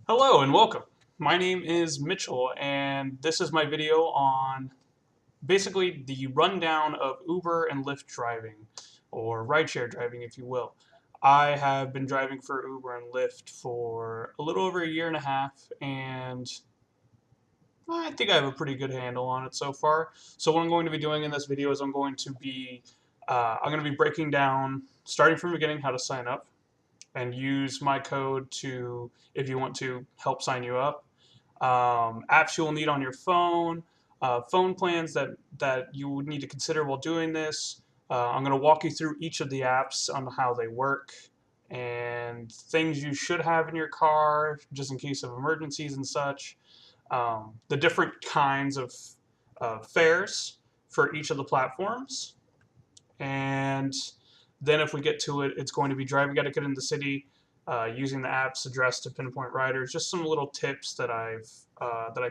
Hello and welcome. My name is Mitchell, and this is my video on basically the rundown of Uber and Lyft driving, or rideshare driving, if you will. I have been driving for Uber and Lyft for a little over a year and a half, and I think I have a pretty good handle on it so far. So what I'm going to be doing in this video is I'm going to be breaking down, starting from the beginning, how to sign up and use my code to, if you want to, help sign you up. Apps you will need on your phone, phone plans that you would need to consider while doing this. I'm going to walk you through each of the apps on how they work and things you should have in your car just in case of emergencies and such. The different kinds of fares for each of the platforms. And then if we get to it, it's going to be driving etiquette in the city, using the app's address to pinpoint riders. Just some little tips that I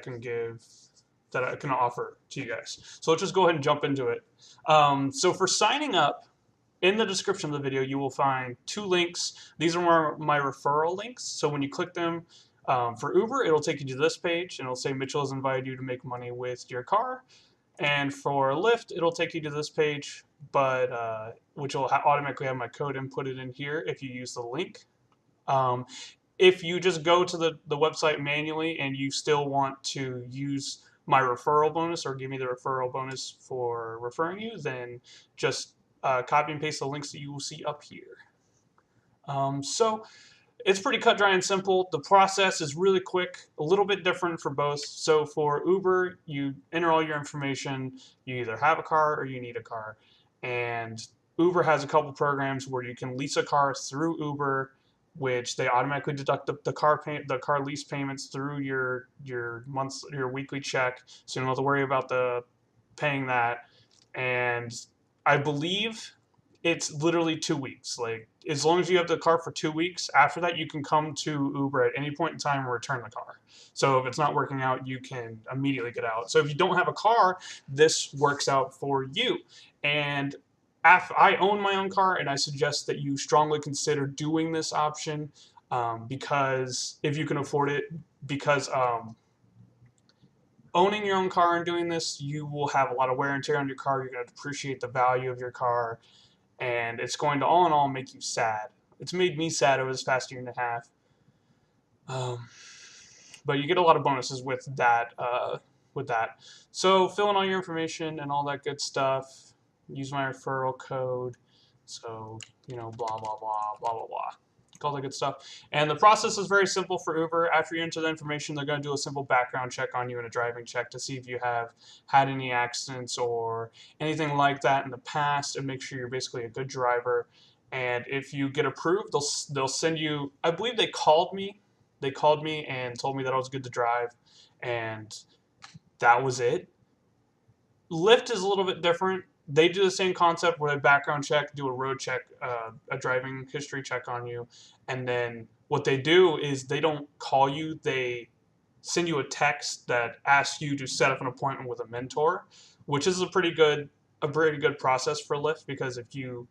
can give, that I can offer to you guys. So let's just go ahead and jump into it. So for signing up, in the description of the video, you will find two links. These are my referral links. So when you click them, for Uber, it'll take you to this page, and it'll say Mitchell has invited you to make money with your car. And for Lyft, it'll take you to this page, but which will automatically have my code inputted in here if you use the link. Um, if you just go to the website manually and you still want to use my referral bonus or give me the referral bonus for referring you, then just copy and paste the links that you will see up here. So it's pretty cut, dry, and simple. The process is really quick, a little bit different for both. So for Uber, you enter all your information. You either have a car or you need a car. And Uber has a couple programs where you can lease a car through Uber, which they automatically deduct the car lease payments through your weekly check, so you don't have to worry about the paying that. And I believe it's literally 2 weeks. Like, as long as you have the car for 2 weeks, after that you can come to Uber at any point in time and return the car. So if it's not working out, you can immediately get out. So if you don't have a car, this works out for you. And I own my own car, and I suggest that you strongly consider doing this option, because if you can afford it, because owning your own car and doing this, you will have a lot of wear and tear on your car. You're going to depreciate the value of your car, and it's going to all in all make you sad. It's made me sad over this past year and a half. Um, but you get a lot of bonuses with that. So fill in all your information and all that good stuff. Use my referral code. So blah blah blah blah blah blah. All that good stuff. And the process is very simple for Uber. After you enter the information, they're going to do a simple background check on you and a driving check to see if you have had any accidents or anything like that in the past, and make sure you're basically a good driver. And if you get approved, they'll send you. I believe they called me. They called me and told me that I was good to drive, and that was it. Lyft is a little bit different. They do the same concept where they background check, do a road check, a driving history check on you, and then what they do is they don't call you. They send you a text that asks you to set up an appointment with a mentor, which is a pretty good process for Lyft, because if you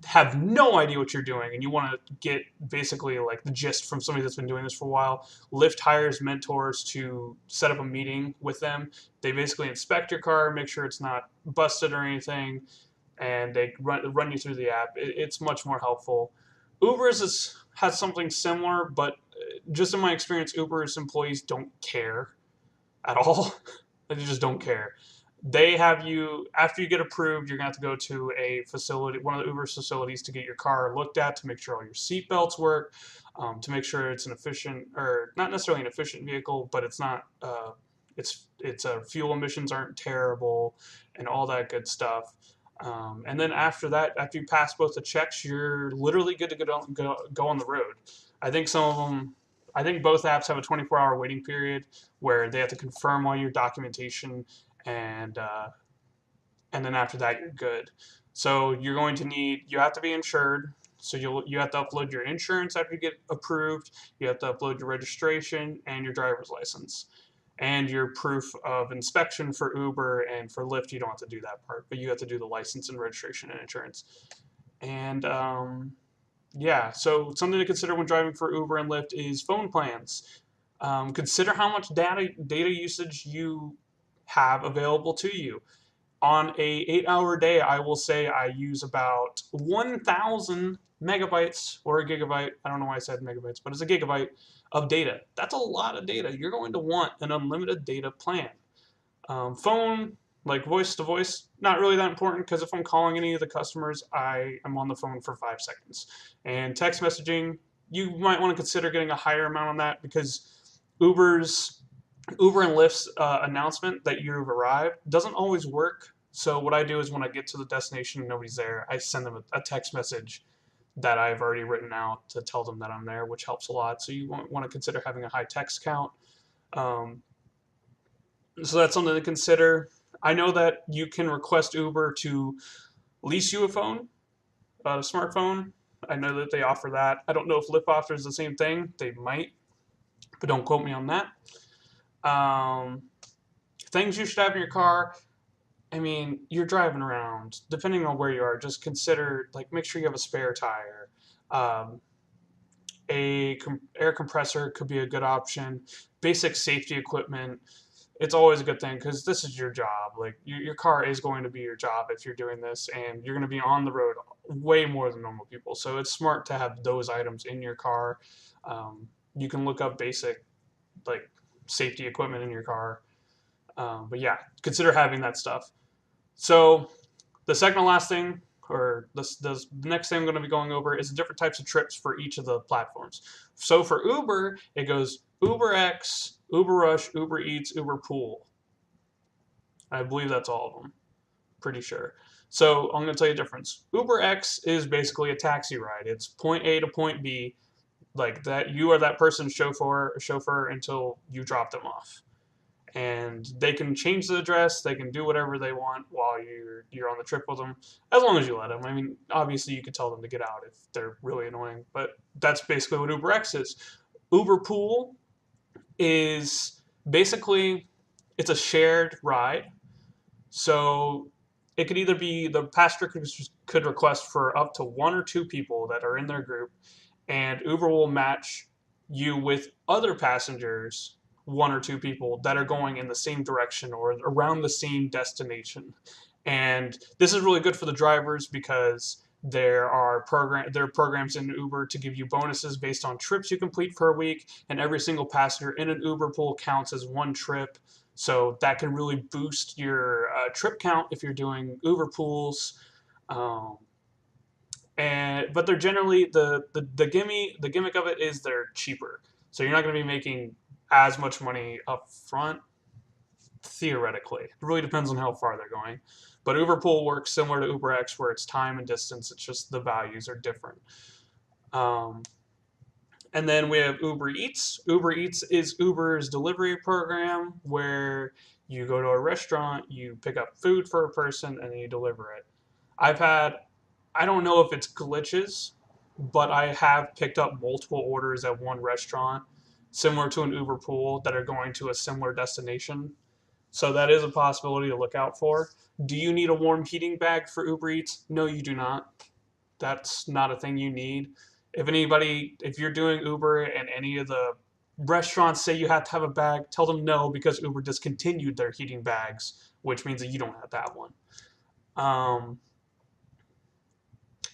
have no idea what you're doing and you want to get basically like the gist from somebody that's been doing this for a while, Lyft hires mentors to set up a meeting with them. They basically inspect your car, make sure it's not busted or anything, and they run you through the app. It's much more helpful. Has something similar, but just in my experience, Uber's employees don't care at all. They just don't care. They have you, after you get approved, you're going to have to go to a facility, one of the Uber's facilities, to get your car looked at, to make sure all your seat belts work, to make sure it's an efficient, or not necessarily an efficient vehicle, but it's not, fuel emissions aren't terrible, and all that good stuff. And then after that, after you pass both the checks, you're literally good to go on the road. I think some of them, I think both apps have a 24-hour waiting period where they have to confirm all your documentation, and then after that you're good. So you have to be insured. So you have to upload your insurance after you get approved. You have to upload your registration and your driver's license and your proof of inspection for Uber. And for Lyft, you don't have to do that part, but you have to do the license and registration and insurance. And yeah, so something to consider when driving for Uber and Lyft is phone plans. Consider how much data usage you have available to you. On a 8-hour day, I will say I use about 1,000 megabytes or a gigabyte. I don't know why I said megabytes, but it's a gigabyte of data. That's a lot of data. You're going to want an unlimited data plan. Phone, like voice to voice, not really that important because if I'm calling any of the customers, I am on the phone for 5 seconds. And text messaging, you might want to consider getting a higher amount on that because Uber's Uber and Lyft's announcement that you've arrived doesn't always work. So what I do is when I get to the destination and nobody's there, I send them a text message that I've already written out to tell them that I'm there, which helps a lot. So you want to consider having a high text count. Um, so that's something to consider. I know that you can request Uber to lease you a phone, a smartphone. I know that they offer that. I don't know if Lyft offers the same thing. They might, but don't quote me on that. Um, Things you should have in your car. I mean, you're driving around. Depending on where you are, just consider like make sure you have a spare tire. Um, air compressor could be a good option. Basic safety equipment. It's always a good thing because this is your job. Like your car is going to be your job if you're doing this, and you're going to be on the road way more than normal people. So it's smart to have those items in your car. You can look up basic like safety equipment in your car. But yeah, consider having that stuff. So the second to last thing, or the next thing I'm going to be going over is the different types of trips for each of the platforms. So for Uber, it goes UberX, Uber Rush, Uber Eats, Uber Pool. I believe that's all of them. Pretty sure. So I'm going to tell you the difference. UberX is basically a taxi ride. It's point A to point B, like that. You are that person's chauffeur until you drop them off, and they can change the address. They can do whatever they want while you're on the trip with them, as long as you let them. I mean, obviously you could tell them to get out if they're really annoying, but that's basically what UberX is. Uber Pool is basically it's a shared ride, so it could either be the passenger could request for up to 1 or 2 people that are in their group, and Uber will match you with other passengers, 1 or 2 people that are going in the same direction or around the same destination. And this is really good for the drivers because there are programs in Uber to give you bonuses based on trips you complete per week, and every single passenger in an Uber pool counts as one trip. So that can really boost your trip count if you're doing Uber pools. Um, but they're generally the gimmick of it is they're cheaper, so you're not going to be making as much money up front theoretically. It really depends on how far they're going, but Uber Pool works similar to UberX where it's time and distance. It's just the values are different. um, and then we have Uber Eats. Uber Eats is Uber's delivery program where you go to a restaurant, you pick up food for a person, and then you deliver it. I've had I don't know if it's glitches, but I have picked up multiple orders at one restaurant, similar to an Uber pool, that are going to a similar destination. So that is a possibility to look out for. Do you need a warm heating bag for Uber Eats? No, you do not. That's not a thing you need. If you're doing Uber and any of the restaurants say you have to have a bag, tell them no because Uber discontinued their heating bags, which means that you don't have to have one. Um,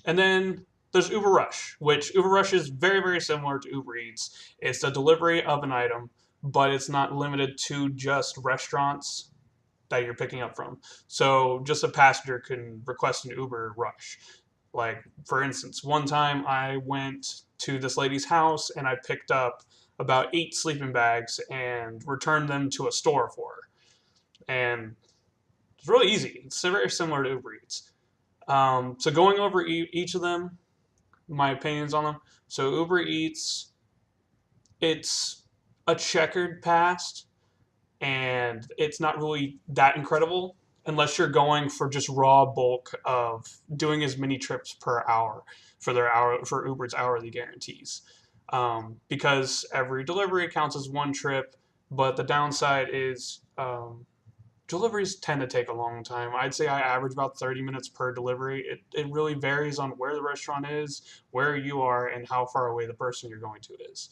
And then there's Uber Rush, which Uber Rush is very, very similar to Uber Eats. It's the delivery of an item, but it's not limited to just restaurants that you're picking up from. So just a passenger can request an Uber Rush. Like, for instance, one time I went to this lady's house and I picked up about 8 sleeping bags and returned them to a store for her. And it's really easy. It's very similar to Uber Eats. So going over each of them, my opinions on them. So Uber Eats, it's a checkered past, and it's not really that incredible unless you're going for just raw bulk of doing as many trips per hour for Uber's hourly guarantees. Because every delivery counts as one trip, but the downside is deliveries tend to take a long time. I'd say I average about 30 minutes per delivery. It really varies on where the restaurant is, where you are, and how far away the person you're going to is.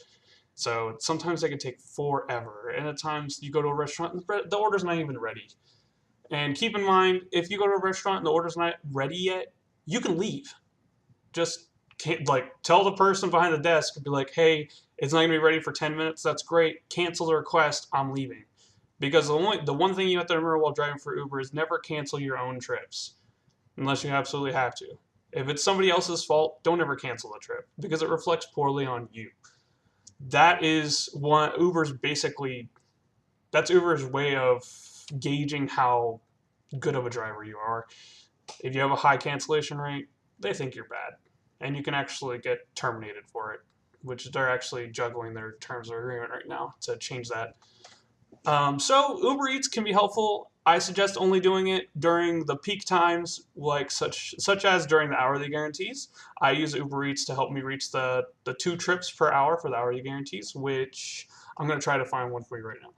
So sometimes they can take forever. And at times you go to a restaurant and the order's not even ready. And keep in mind, if you go to a restaurant and the order's not ready yet, you can leave. Just can't, like, tell the person behind the desk and be like, hey, it's not gonna be ready for 10 minutes. That's great. Cancel the request. I'm leaving. Because the one thing you have to remember while driving for Uber is never cancel your own trips unless you absolutely have to. If it's somebody else's fault, don't ever cancel the trip because it reflects poorly on you. That is one Uber's basically that's Uber's way of gauging how good of a driver you are. If you have a high cancellation rate, they think you're bad, and you can actually get terminated for it, which they're actually juggling their terms of agreement right now to change that. So Uber Eats can be helpful. I suggest only doing it during the peak times, like such as during the hourly guarantees. I use Uber Eats to help me reach the 2 trips per hour for the hourly guarantees, which I'm going to try to find one for you right now.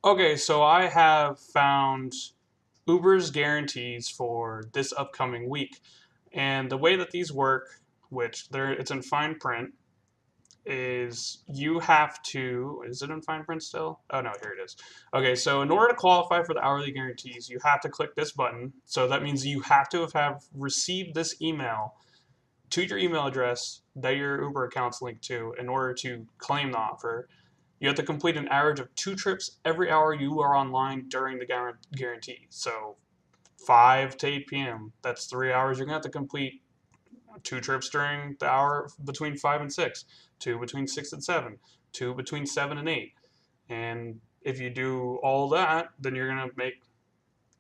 Okay, so I have found Uber's guarantees for this upcoming week. And the way that these work, which it's in fine print, is you have to, is it in fine print still? Oh no, here it is. Okay, so in order to qualify for the hourly guarantees, you have to click this button. So that means you have to have received this email to your email address that your Uber account's linked to in order to claim the offer. You have to complete an average of 2 trips every hour you are online during the guarantee. So 5 to 8 p.m., that's 3 hours. You're going to have to complete 2 trips during the hour between 5 and 6, 2 between 6 and 7, 2 between 7 and 8. And if you do all that, then you're going to make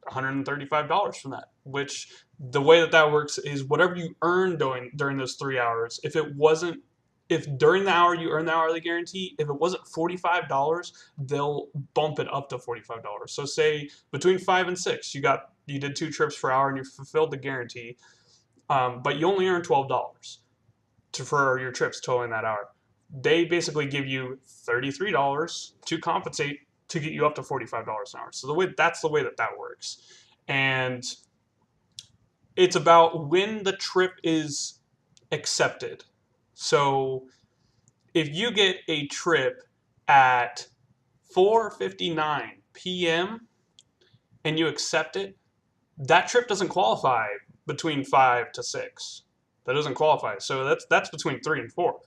$135 from that, which the way that works is whatever you earn during those 3 hours, if during the hour you earn the hourly guarantee, if it wasn't $45, they'll bump it up to $45. So say between 5 and 6, you did 2 trips per hour and you fulfilled the guarantee, but you only earn $12 for your trips totaling that hour. They basically give you $33 to compensate to get you up to $45 an hour. So that's the way that works. And it's about when the trip is accepted. So if you get a trip at 4:59 p.m. and you accept it, that trip doesn't qualify between 5 to 6. That doesn't qualify. So that's between 3 and 4.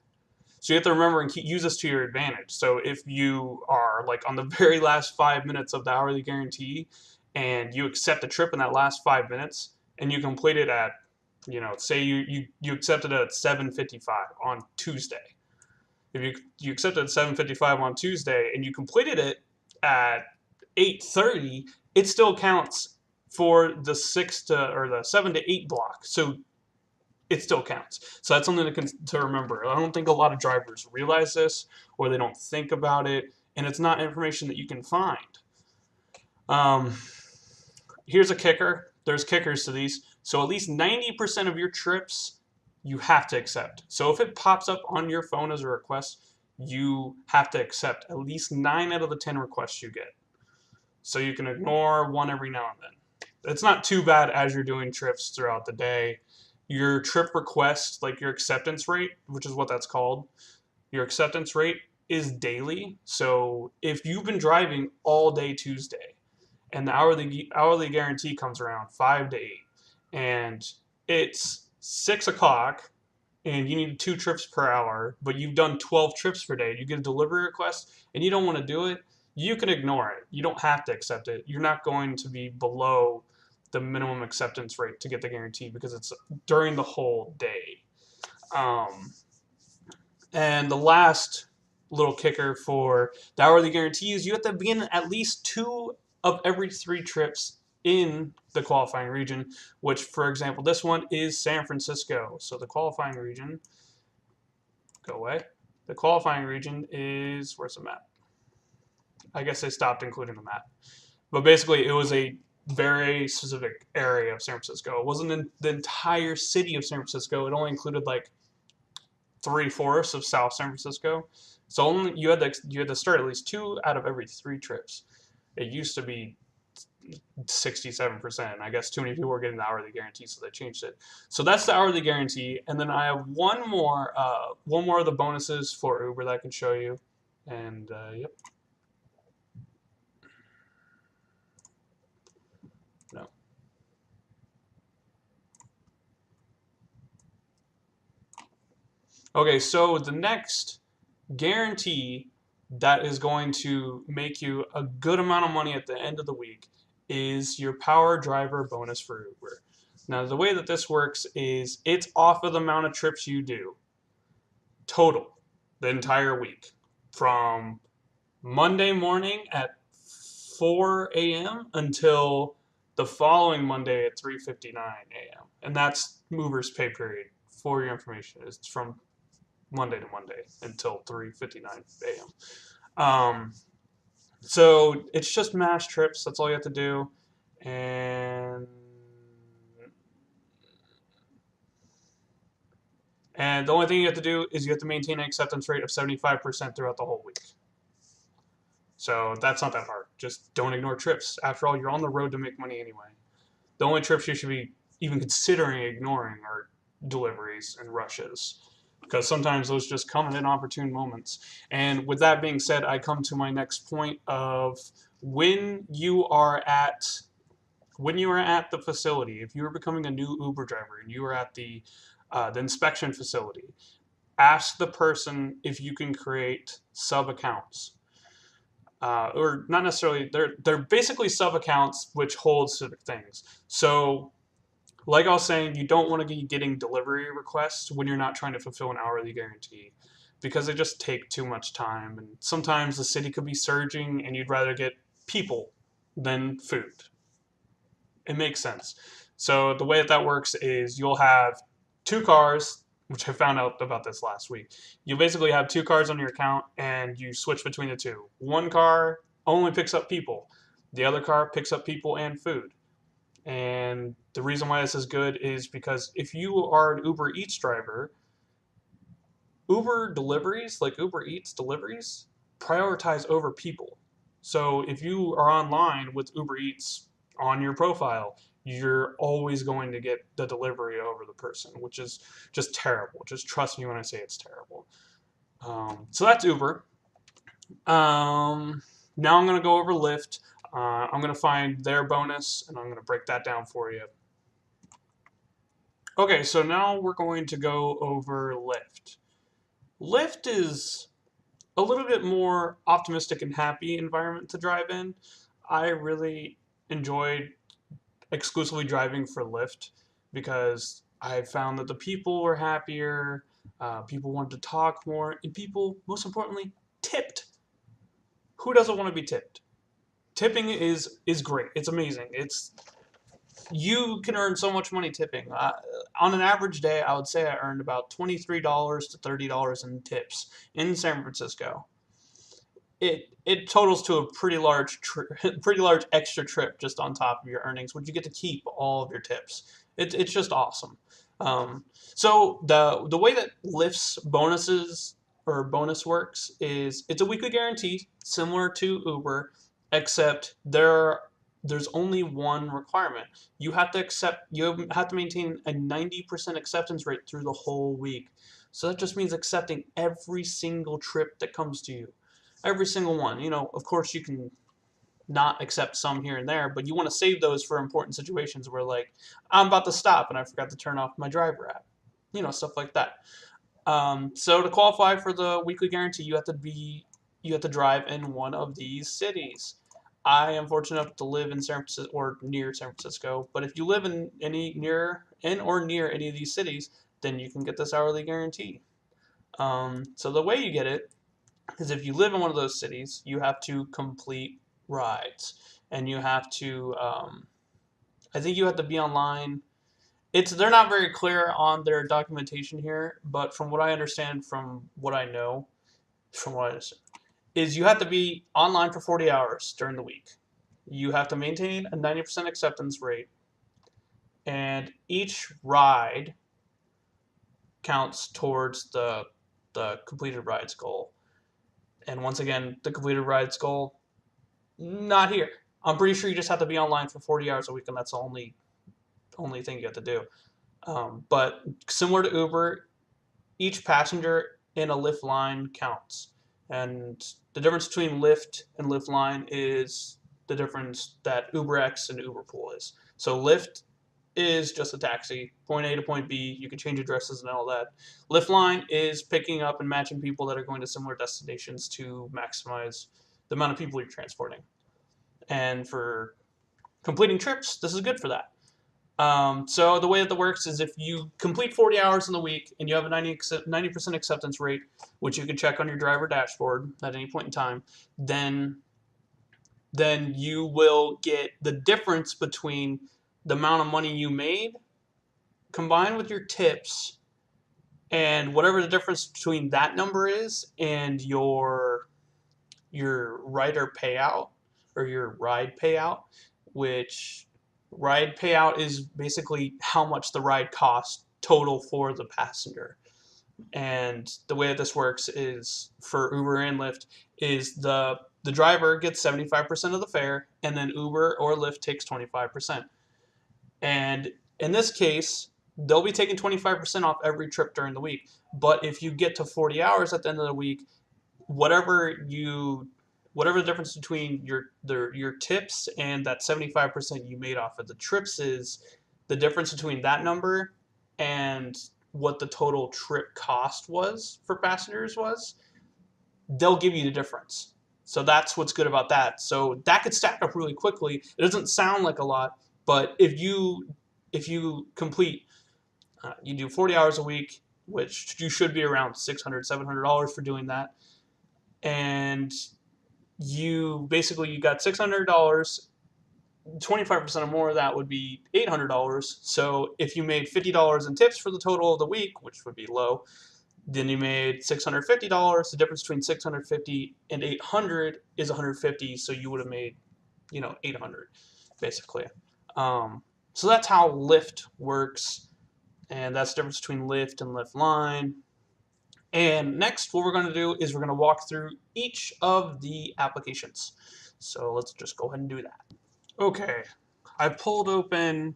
So you have to remember and use this to your advantage. So if you are like on the very last 5 minutes of the hourly guarantee and you accept the trip in that last 5 minutes and you complete it at, say you accepted it at 7:55 on Tuesday. If you accepted at 7:55 on Tuesday and you completed it at 8:30, it still counts for the 7 to 8 block. So it still counts. So that's something to remember. I don't think a lot of drivers realize this, or they don't think about it, and it's not information that you can find. Here's a kicker. There's kickers to these. So at least 90% of your trips you have to accept. So if it pops up on your phone as a request, you have to accept at least 9 out of the 10 requests you get. So you can ignore one every now and then. It's not too bad as you're doing trips throughout the day. Your trip request, like your acceptance rate, which is what that's called, your acceptance rate is daily. So if you've been driving all day Tuesday and the hourly guarantee comes around 5 to 8 and it's 6 o'clock and you need 2 trips per hour, but you've done 12 trips per day, you get a delivery request and you don't want to do it, you can ignore it. You don't have to accept it. You're not going to be below the minimum acceptance rate to get the guarantee because it's during the whole day. And the last little kicker for the hourly guarantee is you have to begin at least 2 of every 3 trips in the qualifying region, which, for example, this one is San Francisco. So the qualifying region, go away. The qualifying region is, where's the map? I guess they stopped including the map. But basically, it was a very specific area of San Francisco. It wasn't in the entire city of San Francisco. It only included like 3/4 of South San Francisco. So you had to start at least 2 out of every 3 trips. It used to be 67%. I guess too many people were getting the hourly guarantee, so they changed it. So that's the hourly guarantee, and then I have one more of the bonuses for Uber that I can show you. And yep, no. Okay, so the next guarantee that is going to make you a good amount of money at the end of the week is your power driver bonus for Uber. Now, the way that this works is it's off of the amount of trips you do total the entire week from Monday morning at 4 a.m. until the following Monday at 3:59 a.m. And that's Uber's pay period. For your information, it's from Monday to Monday until 3:59 a.m. So it's just mass trips. That's all you have to do, and the only thing you have to do is you have to maintain an acceptance rate of 75% throughout the whole week. So that's not that hard. Just don't ignore trips. After all, you're on the road to make money anyway. The only trips you should be even considering ignoring are deliveries and rushes, because sometimes those just come in inopportune moments. And with that being said, I come to my next point of when you are at the facility, if you are becoming a new Uber driver and you are at the inspection facility, ask the person if you can create sub accounts. Or not necessarily, they're basically sub accounts which hold specific things. So, like I was saying, you don't want to be getting delivery requests when you're not trying to fulfill an hourly guarantee, because they just take too much time, and sometimes the city could be surging, and you'd rather get people than food. It makes sense. So the way that works is you'll have two cars, which I found out about this last week. You basically have two cars on your account and you switch between the two. One car only picks up people. The other car picks up people and food. And the reason why this is good is because if you are an Uber Eats driver, Uber deliveries, like Uber Eats deliveries, prioritize over people. So if you are online with Uber Eats on your profile, you're always going to get the delivery over the person, which is just terrible. Just trust me when I say it's terrible. So that's Uber. Now I'm going to go over Lyft. I'm going to find their bonus, and I'm going to break that down for you. Okay, so now we're going to go over Lyft. Lyft is a little bit more optimistic and happy environment to drive in. I really enjoyed exclusively driving for Lyft because I found that the people were happier, people wanted to talk more, and people, most importantly, tipped. Who doesn't want to be tipped? Tipping is great. It's amazing. You can earn so much money tipping. On an average day, I would say I earned about $23 to $30 in tips in San Francisco. It totals to a pretty large pretty large extra trip just on top of your earnings, which you get to keep all of your tips. It's just awesome. So the way that Lyft's bonuses or bonus works is it's a weekly guarantee similar to Uber, except there's only one requirement. You have to maintain a 90% acceptance rate through the whole week. So that just means accepting every single trip that comes to you. Every single one. Of course you can not accept some here and there, but you want to save those for important situations where, like, I'm about to stop and I forgot to turn off my driver app. Stuff like that. So to qualify for the weekly guarantee, you have to drive in one of these cities. I am fortunate enough to live in San Francisco or near San Francisco, but if you live in or near any of these cities, then you can get this hourly guarantee. So the way you get it is if you live in one of those cities, you have to complete rides, and you have to. I think you have to be online. They're not very clear on their documentation here, but from what I understand, is you have to be online for 40 hours during the week. You have to maintain a 90% acceptance rate, and each ride counts towards the completed rides goal. And once again, the completed rides goal, not here. I'm pretty sure you just have to be online for 40 hours a week, and that's the only thing you have to do. But similar to Uber, each passenger in a Lyft line counts. And the difference between Lyft and Lyft line is the difference that UberX and Uber Pool is. So Lyft is just a taxi, point A to point B. You can change addresses and all that. Lyft line is picking up and matching people that are going to similar destinations to maximize the amount of people you're transporting. And for completing trips, this is good for that. So the way that works is if you complete 40 hours in the week and you have a 90% acceptance rate, which you can check on your driver dashboard at any point in time, then you will get the difference between the amount of money you made combined with your tips and whatever the difference between that number is and your rider payout or your ride payout, which ride payout is basically how much the ride costs total for the passenger. And the way that this works is for Uber and Lyft is the driver gets 75% of the fare, and then Uber or Lyft takes 25%. And in this case, they'll be taking 25% off every trip during the week. But if you get to 40 hours at the end of the week, whatever the difference between your tips and that 75% you made off of the trips is, the difference between that number and what the total trip cost was for passengers was, they'll give you the difference. So that's what's good about that. So that could stack up really quickly. It doesn't sound like a lot, but if you complete, you do 40 hours a week, which you should be around $600-$700 for doing that, and you got $600. 25% or more of that would be $800. So if you made $50 in tips for the total of the week, which would be low, then you made $650. The difference between 650 and 800 is 150. So you would have made, 800 basically. So that's how Lyft works, and that's the difference between Lyft and Lyft Line. And next, what we're going to do is we're going to walk through each of the applications. So let's just go ahead and do that. Okay, I pulled open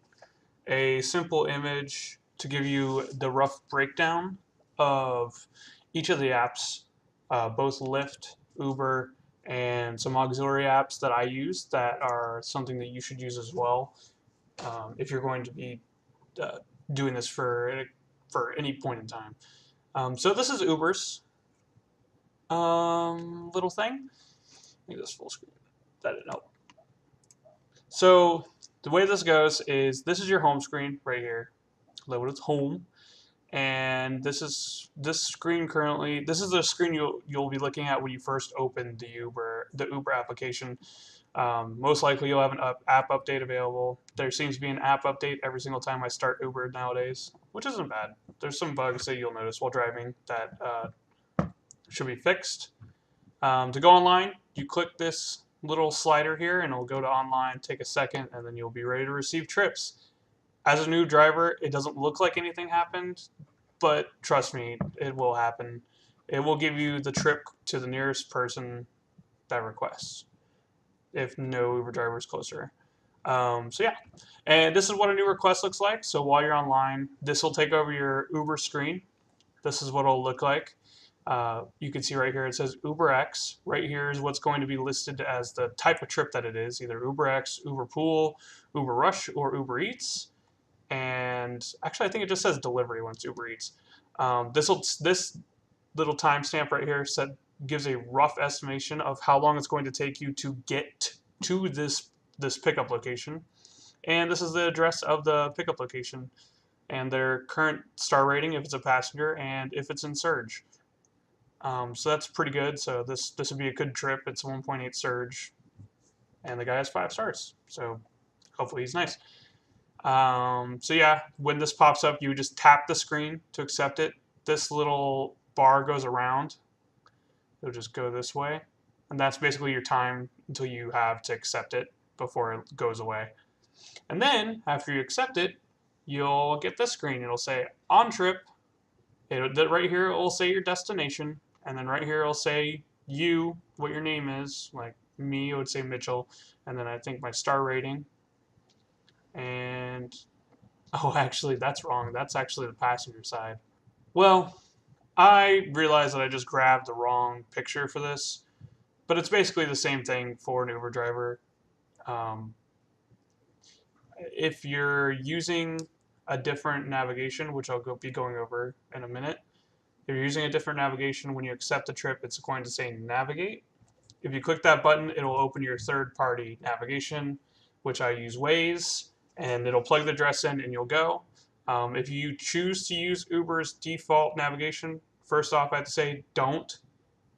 a simple image to give you the rough breakdown of each of the apps, both Lyft, Uber, and some auxiliary apps that I use that are something that you should use as well if you're going to be doing this for any point in time. So this is Uber's little thing. Make this full screen. That didn't help. So the way this goes is this is your home screen right here, labeled as home, and this screen currently. This is the screen you'll be looking at when you first open the Uber application. Most likely you'll have an app update available. There seems to be an app update every single time I start Uber nowadays, which isn't bad. There's some bugs that you'll notice while driving that should be fixed. To go online, you click this little slider here and it'll go to online, take a second, and then you'll be ready to receive trips. As a new driver, it doesn't look like anything happened, but trust me, it will happen. It will give you the trip to the nearest person that requests, if no Uber driver is closer. So yeah, and this is what a new request looks like. So while you're online, this will take over your Uber screen. This is what it'll look like. You can see right here it says UberX. Right here is what's going to be listed as the type of trip that it is, either UberX, Uber Pool, Uber Rush, or Uber Eats. And actually, I think it just says delivery when it's Uber Eats. This little timestamp right here gives a rough estimation of how long it's going to take you to get to this pickup location. And this is the address of the pickup location and their current star rating if it's a passenger and if it's in surge. So that's pretty good. So this would be a good trip. It's a 1.8 surge, and the guy has 5 stars. So hopefully he's nice. So yeah, when this pops up, you just tap the screen to accept it. This little bar goes around. It'll just go this way, and that's basically your time until you have to accept it before it goes away. And then after you accept it, you'll get this screen. It'll say on trip. Right here it will say your destination. And then right here it'll say what your name is, like me, it would say Mitchell, and then I think my star rating. And oh, actually, that's wrong. That's actually the passenger side. Well, I realized that I just grabbed the wrong picture for this, but it's basically the same thing for an Uber driver. Um, if you're using a different navigation, which be going over in a minute, if you're using a different navigation, when you accept the trip, it's going to say navigate. If you click that button, it'll open your third-party navigation, which I use Waze, and it'll plug the address in and you'll go. If you choose to use Uber's default navigation, first off, I have to say don't,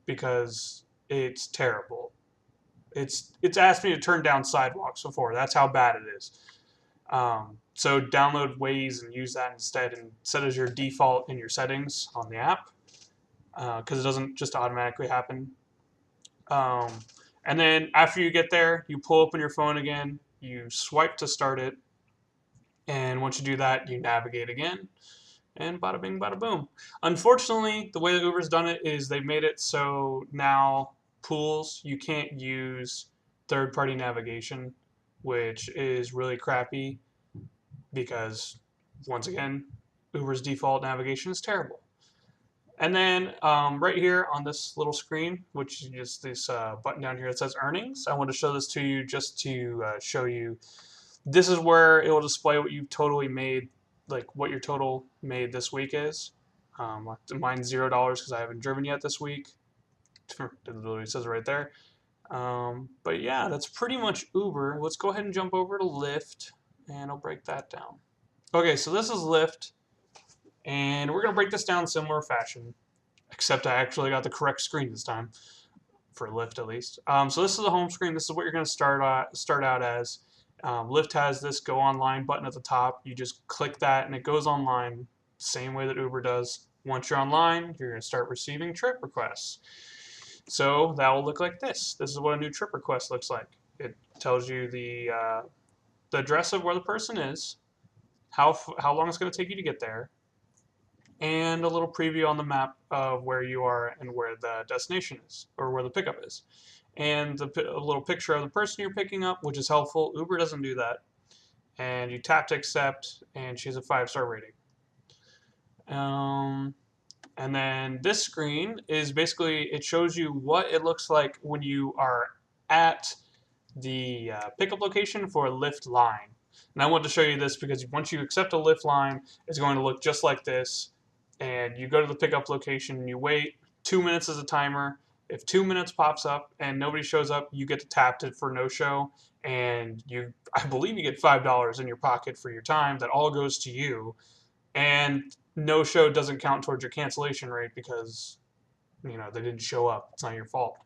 because it's terrible. It's asked me to turn down sidewalks before. That's how bad it is. So download Waze and use that instead, and set as your default in your settings on the app, because it doesn't just automatically happen. And then after you get there, you pull open your phone again, you swipe to start it, and once you do that, you navigate again, and bada bing, bada boom. Unfortunately, the way that Uber's done it is they've made it so now pools, you can't use third-party navigation, which is really crappy because, once again, Uber's default navigation is terrible. And then right here on this little screen, which is this button down here that says earnings, I want to show this to you just to show you. This is where it will display what you've totally made, like what your total made this week is. Mine's $0 because I haven't driven yet this week. It literally says it right there. But yeah, that's pretty much Uber. Let's go ahead and jump over to Lyft, and I'll break that down. Okay, so this is Lyft. And we're going to break this down in similar fashion, except I actually got the correct screen this time, for Lyft at least. So this is the home screen. This is what you're going to start out as. Lyft has this Go Online button at the top. You just click that, and it goes online, same way that Uber does. Once you're online, you're going to start receiving trip requests. So that will look like this. This is what a new trip request looks like. It tells you the address of where the person is, how long it's going to take you to get there, and a little preview on the map of where you are and where the destination is, or where the pickup is. And a little picture of the person you're picking up, which is helpful. Uber doesn't do that. And you tap to accept, and she has a 5-star rating. And then this screen is basically, it shows you what it looks like when you are at the pickup location for a Lyft line. And I want to show you this because once you accept a Lyft line, it's going to look just like this. And you go to the pickup location and you wait. 2 minutes is a timer. If 2 minutes pops up and nobody shows up, you get to tap it for no show, and I believe you get $5 in your pocket for your time. That all goes to you, and no show doesn't count towards your cancellation rate because they didn't show up. It's not your fault.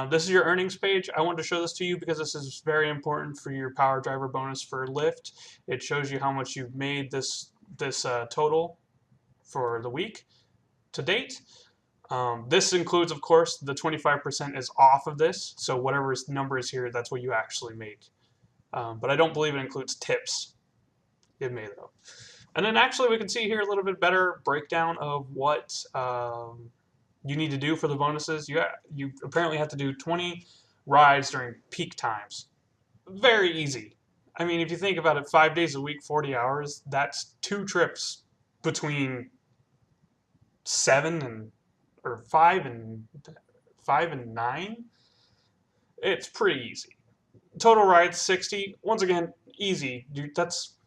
This is your earnings page. I wanted to show this to you because this is very important for your power driver bonus for Lyft. It shows you how much you've made this total for the week to date. This includes, of course, the 25% is off of this, so whatever number is here, that's what you actually make. But I don't believe it includes tips. It may, though. And then actually we can see here a little bit better breakdown of what you need to do for the bonuses. You apparently have to do 20 rides during peak times. Very easy. I mean, if you think about it, 5 days a week, 40 hours, that's 2 trips between 5 and 9. It's pretty easy. Total rides 60. Once again, easy. That's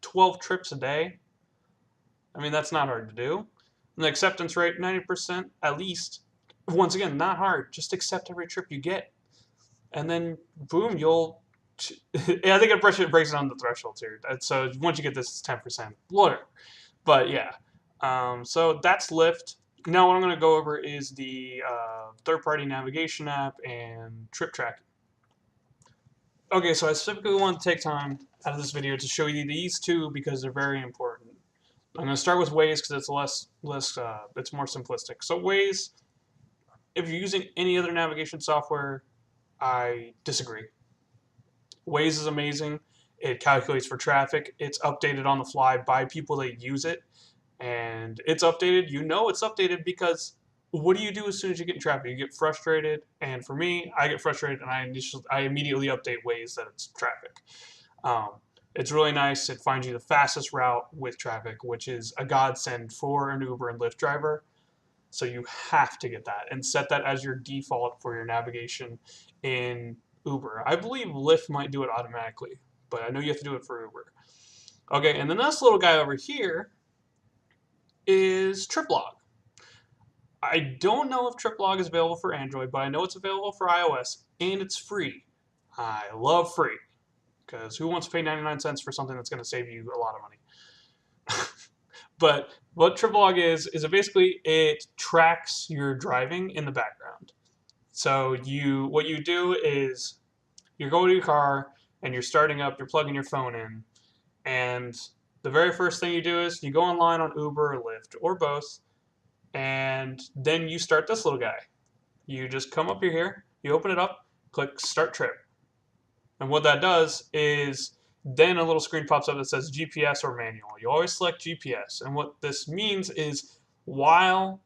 12 trips a day. I mean, that's not hard to do. And the acceptance rate 90% at least. Once again, not hard. Just accept every trip you get, and then boom, you'll. I think it breaks it down the thresholds here. So once you get this, it's 10%. Whatever. But yeah. So that's Lyft. Now what I'm going to go over is the third-party navigation app and trip tracking. Okay, so I specifically want to take time out of this video to show you these two because they're very important. I'm going to start with Waze because it's it's more simplistic. So Waze, if you're using any other navigation software, I disagree. Waze is amazing. It calculates for traffic. It's updated on the fly by people that use it. And it's updated. You know it's updated because what do you do as soon as you get in traffic? You get frustrated, and for me, I get frustrated, and I immediately update Waze that it's traffic. Um, it's really nice. It finds you the fastest route with traffic, which is a godsend for an Uber and Lyft driver. So you have to get that and set that as your default for your navigation in Uber. I believe Lyft might do it automatically, but I know you have to do it for Uber. Okay, and the next little guy over here is TripLog. I don't know if TripLog is available for Android, but I know it's available for iOS, and it's free. I love free, because who wants to pay 99 cents for something that's going to save you a lot of money? But what TripLog is it basically it tracks your driving in the background. So what you do is you're going to your car and you're starting up, you're plugging your phone in, and the very first thing you do is you go online on Uber or Lyft or both, and then you start this little guy. You just come up here, you open it up, click Start Trip. And what that does is then a little screen pops up that says GPS or manual. You always select GPS. And what this means is while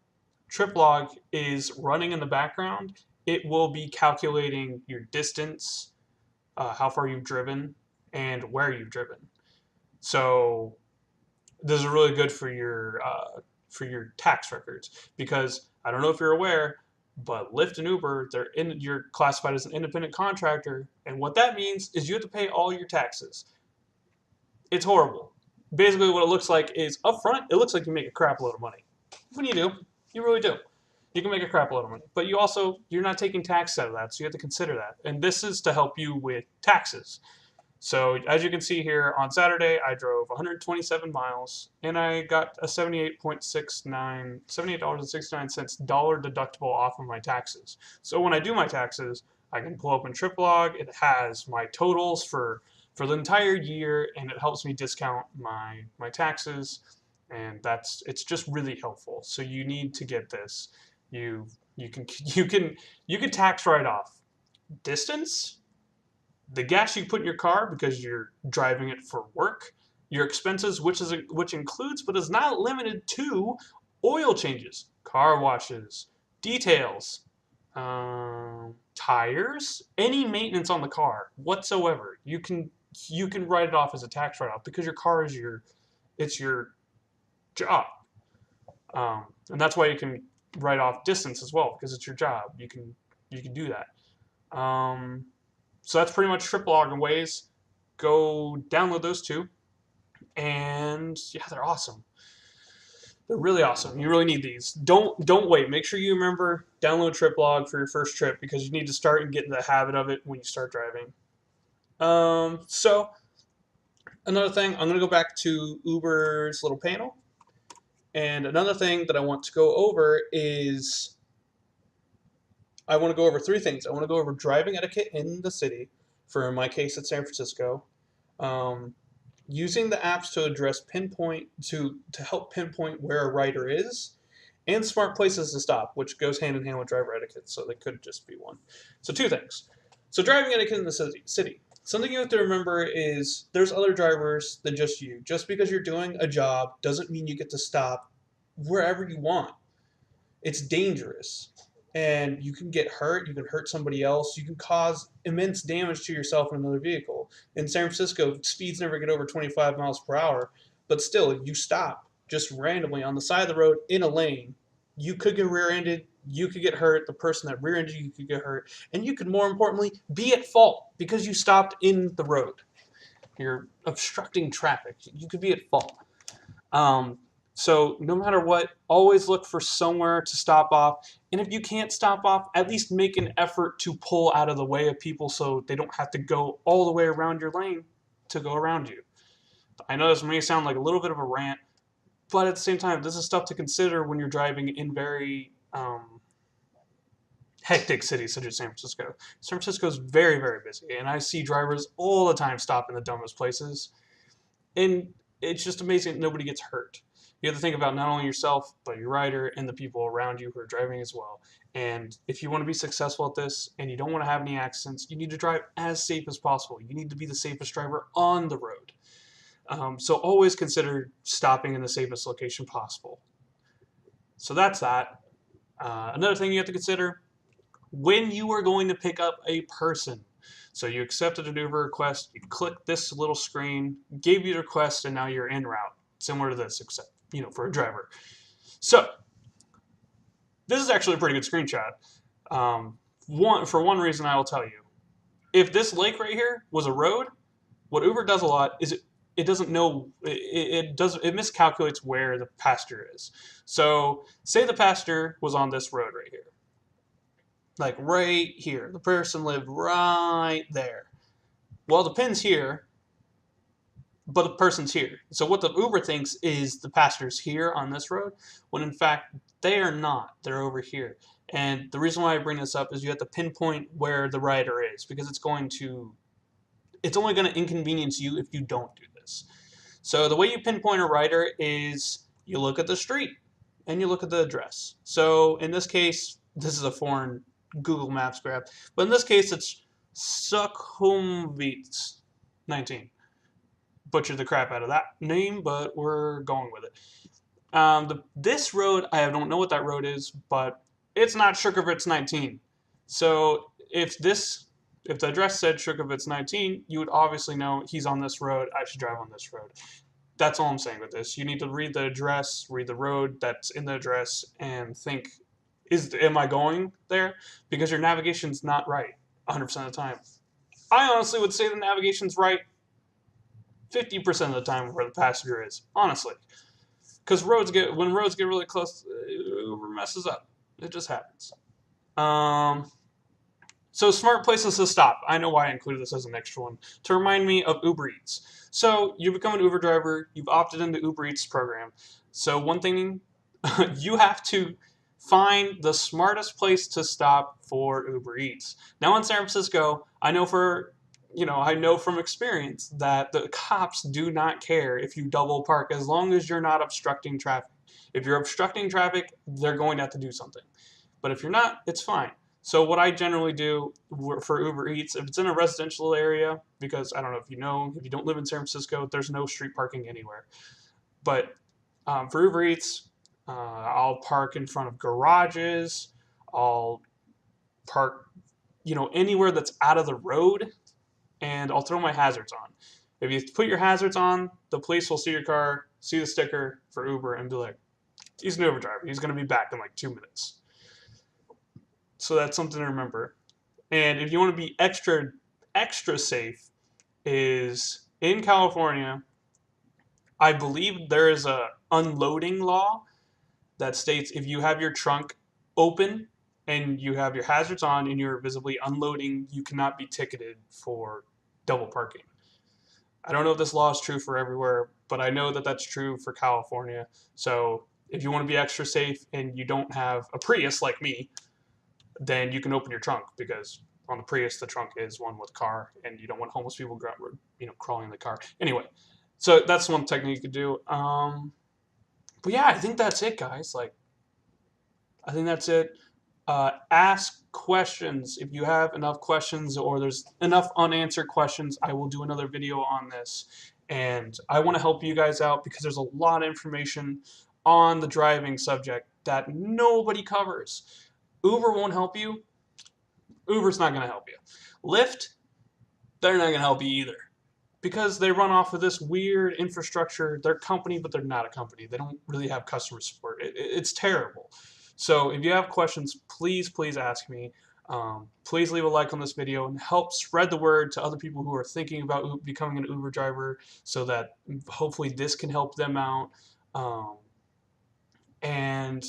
TripLog is running in the background, it will be calculating your distance, how far you've driven, and where you've driven. So this is really good for your tax records, because I don't know if you're aware, but Lyft and Uber, you're classified as an independent contractor, and what that means is you have to pay all your taxes. It's horrible. Basically, what it looks like is up front, it looks like you make a crap load of money. When you do, you really do. You can make a crap load of money, but you're not taking tax out of that, so you have to consider that. And this is to help you with taxes. So as you can see here, on Saturday, I drove 127 miles, and I got a $78.69 dollar deductible off of my taxes. So when I do my taxes, I can pull open TripLog. It has my totals for the entire year, and it helps me discount my taxes, and it's just really helpful. So you need to get this. You can tax write off distance, the gas you put in your car because you're driving it for work, your expenses, which includes but is not limited to oil changes, car washes, details, tires, any maintenance on the car whatsoever. You can write it off as a tax write-off because your car is your job, and that's why you can write off distance as well, because it's your job. You can do that. So that's pretty much TripLog and Waze. Go download those two, and yeah, they're awesome. They're really awesome. You really need these. Don't wait. Make sure you remember download TripLog for your first trip, because you need to start and get in the habit of it when you start driving. So another thing, I'm gonna go back to Uber's little panel, and another thing that I want to go over is I want to go over three things. I want to go over driving etiquette in the city. For in my case, it's San Francisco. Using the apps to help pinpoint where a rider is, and smart places to stop, which goes hand in hand with driver etiquette. So they could just be one. So two things. So driving etiquette in the city. Something you have to remember is there's other drivers than just you. Just because you're doing a job doesn't mean you get to stop wherever you want. It's dangerous. And you can get hurt, you can hurt somebody else, you can cause immense damage to yourself and another vehicle. In San Francisco, speeds never get over 25 miles per hour, but still, you stop just randomly on the side of the road in a lane. You could get rear-ended, you could get hurt, the person that rear-ended you could get hurt, and you could, more importantly, be at fault because you stopped in the road. You're obstructing traffic. You could be at fault. So no matter what, always look for somewhere to stop off. And if you can't stop off, at least make an effort to pull out of the way of people so they don't have to go all the way around your lane to go around you. I know this may sound like a little bit of a rant, but at the same time, this is stuff to consider when you're driving in very hectic cities such as San Francisco. San Francisco is very, very busy, and I see drivers all the time stop in the dumbest places. And it's just amazing that nobody gets hurt. You have to think about not only yourself, but your rider and the people around you who are driving as well. And if you want to be successful at this and you don't want to have any accidents, you need to drive as safe as possible. You need to be the safest driver on the road. So always consider stopping in the safest location possible. So that's that. Another thing you have to consider, when you are going to pick up a person. So you accepted an Uber request, you click this little screen, gave you the request, and now you're en route. Similar to this, except, for a driver. So this is actually a pretty good screenshot. For one reason I will tell you. If this lake right here was a road, what Uber does a lot is it doesn't know, it miscalculates where the passenger is. So say the passenger was on this road right here. Like right here. The person lived right there. Well, the pin's here, but the person's here. So what the Uber thinks is the passenger's here on this road, when in fact they are not. They're over here. And the reason why I bring this up is you have to pinpoint where the rider is, because it's only going to inconvenience you if you don't do this. So the way you pinpoint a rider is you look at the street and you look at the address. So in this case, this is a foreign Google Maps grab, but in this case it's Sukhumvit 19. Butchered the crap out of that name, but we're going with it. This road, I don't know what that road is, but it's not Sukhumvit 19. So if the address said Sukhumvit 19, you would obviously know he's on this road, I should drive on this road. That's all I'm saying with this. You need to read the address, read the road that's in the address, and think, am I going there? Because your navigation's not right 100% of the time. I honestly would say the navigation's right 50% of the time where the passenger is, honestly. Because when roads get really close, Uber messes up. It just happens. So smart places to stop. I know why I included this as an extra one. To remind me of Uber Eats. So you become an Uber driver. You've opted into Uber Eats program. So one thing, you have to find the smartest place to stop for Uber Eats. Now in San Francisco, I know from experience that the cops do not care if you double park as long as you're not obstructing traffic. If you're obstructing traffic, they're going to have to do something. But if you're not, it's fine. So what I generally do for Uber Eats, if it's in a residential area, because I don't know if you don't live in San Francisco, there's no street parking anywhere. But for Uber Eats, I'll park in front of garages. I'll park, anywhere that's out of the road, and I'll throw my hazards on. If you put your hazards on, the police will see your car, see the sticker for Uber, and be like, he's an Uber driver. He's going to be back in like 2 minutes. So that's something to remember. And if you want to be extra safe, is in California, I believe there is a unloading law that states if you have your trunk open and you have your hazards on and you're visibly unloading, you cannot be ticketed for double parking. I don't know if this law is true for everywhere, but I know that that's true for California. So if you want to be extra safe and you don't have a Prius like me, then you can open your trunk, because on the Prius, the trunk is one with car, and you don't want homeless people crawling in the car. Anyway, so that's one technique you could do. But yeah, I think that's it, guys. I think that's it. Ask questions. If you have enough questions or there's enough unanswered questions, I will do another video on this. And I want to help you guys out because there's a lot of information on the driving subject that nobody covers. Uber won't help you. Uber's not going to help you. Lyft, they're not going to help you either, because they run off of this weird infrastructure. They're a company, but they're not a company. They don't really have customer support. It's terrible. So if you have questions, please ask me. Please leave a like on this video and help spread the word to other people who are thinking about becoming an Uber driver, so that hopefully this can help them out. And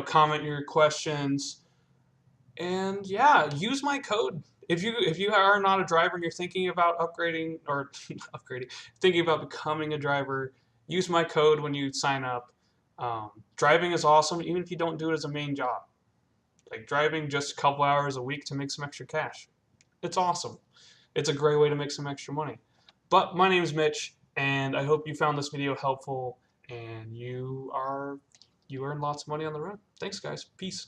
comment your questions, and yeah, use my code. If you are not a driver and you're thinking about upgrading or thinking about becoming a driver, use my code when you sign up. Driving is awesome, even if you don't do it as a main job. Like driving just a couple hours a week to make some extra cash. It's awesome. It's a great way to make some extra money. But my name is Mitch, and I hope you found this video helpful, and you earn lots of money on the road. Thanks, guys. Peace.